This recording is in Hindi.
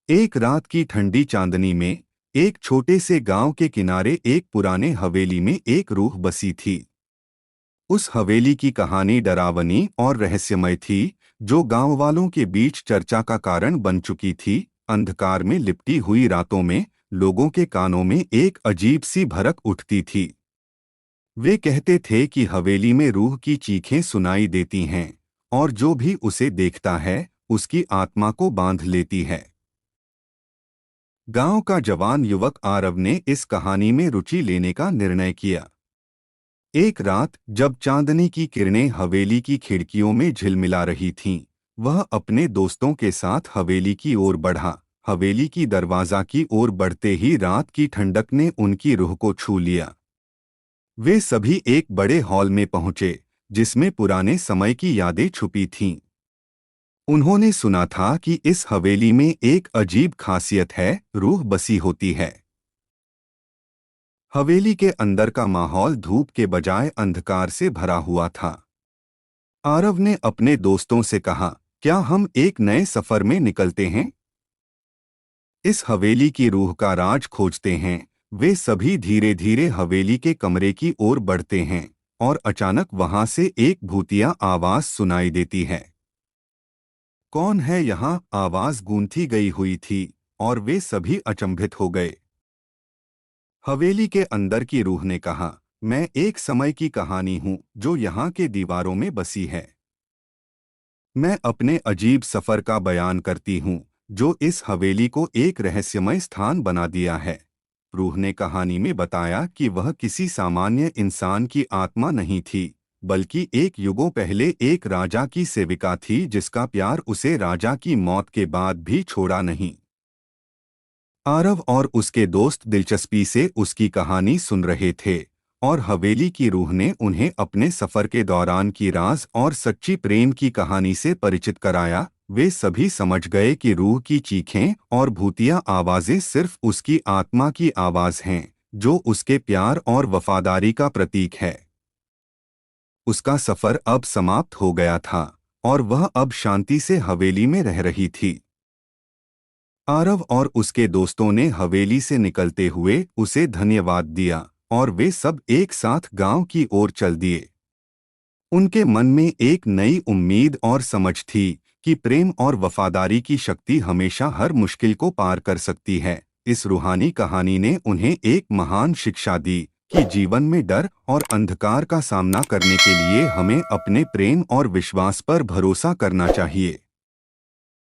एक रात की ठंडी चांदनी में एक छोटे से गांव के किनारे एक पुराने हवेली में एक रूह बसी थी। उस हवेली की कहानी डरावनी और रहस्यमय थी, जो गांव वालों के बीच चर्चा का कारण बन चुकी थी। अंधकार में लिपटी हुई रातों में लोगों के कानों में एक अजीब सी भड़क उठती थी। वे कहते थे कि हवेली में रूह की चीखें सुनाई देती हैं और जो भी उसे देखता है उसकी आत्मा को बांध लेती है। गांव का जवान युवक आरव ने इस कहानी में रुचि लेने का निर्णय किया। एक रात जब चांदनी की किरणें हवेली की खिड़कियों में झिलमिला रही थीं, वह अपने दोस्तों के साथ हवेली की ओर बढ़ा। हवेली की दरवाजा की ओर बढ़ते ही रात की ठंडक ने उनकी रूह को छू लिया। वे सभी एक बड़े हॉल में पहुंचे, जिसमें पुराने समय की यादें छुपी थीं। उन्होंने सुना था कि इस हवेली में एक अजीब खासियत है, रूह बसी होती है। हवेली के अंदर का माहौल धूप के बजाय अंधकार से भरा हुआ था। आरव ने अपने दोस्तों से कहा, क्या हम एक नए सफर में निकलते हैं? इस हवेली की रूह का राज खोजते हैं। वे सभी धीरे धीरे हवेली के कमरे की ओर बढ़ते हैं और अचानक वहां से एक भूतिया आवाज सुनाई देती है। कौन है यहाँ? आवाज गूंथी गई हुई थी और वे सभी अचंभित हो गए। हवेली के अंदर की रूह ने कहा, मैं एक समय की कहानी हूँ जो यहाँ के दीवारों में बसी है। मैं अपने अजीब सफर का बयान करती हूँ, जो इस हवेली को एक रहस्यमय स्थान बना दिया है। रूह ने कहानी में बताया कि वह किसी सामान्य इंसान की आत्मा नहीं थी, बल्कि एक युगों पहले एक राजा की सेविका थी, जिसका प्यार उसे राजा की मौत के बाद भी छोड़ा नहीं। आरव और उसके दोस्त दिलचस्पी से उसकी कहानी सुन रहे थे और हवेली की रूह ने उन्हें अपने सफर के दौरान की राज और सच्ची प्रेम की कहानी से परिचित कराया। वे सभी समझ गए कि रूह की चीखें और भूतिया आवाजें सिर्फ उसकी आत्मा की आवाज हैं, जो उसके प्यार और वफादारी का प्रतीक है। उसका सफर अब समाप्त हो गया था और वह अब शांति से हवेली में रह रही थी। आरव और उसके दोस्तों ने हवेली से निकलते हुए उसे धन्यवाद दिया और वे सब एक साथ गांव की ओर चल दिए। उनके मन में एक नई उम्मीद और समझ थी कि प्रेम और वफादारी की शक्ति हमेशा हर मुश्किल को पार कर सकती है। इस रूहानी कहानी ने उन्हें एक महान शिक्षा दी कि जीवन में डर और अंधकार का सामना करने के लिए हमें अपने प्रेम और विश्वास पर भरोसा करना चाहिए।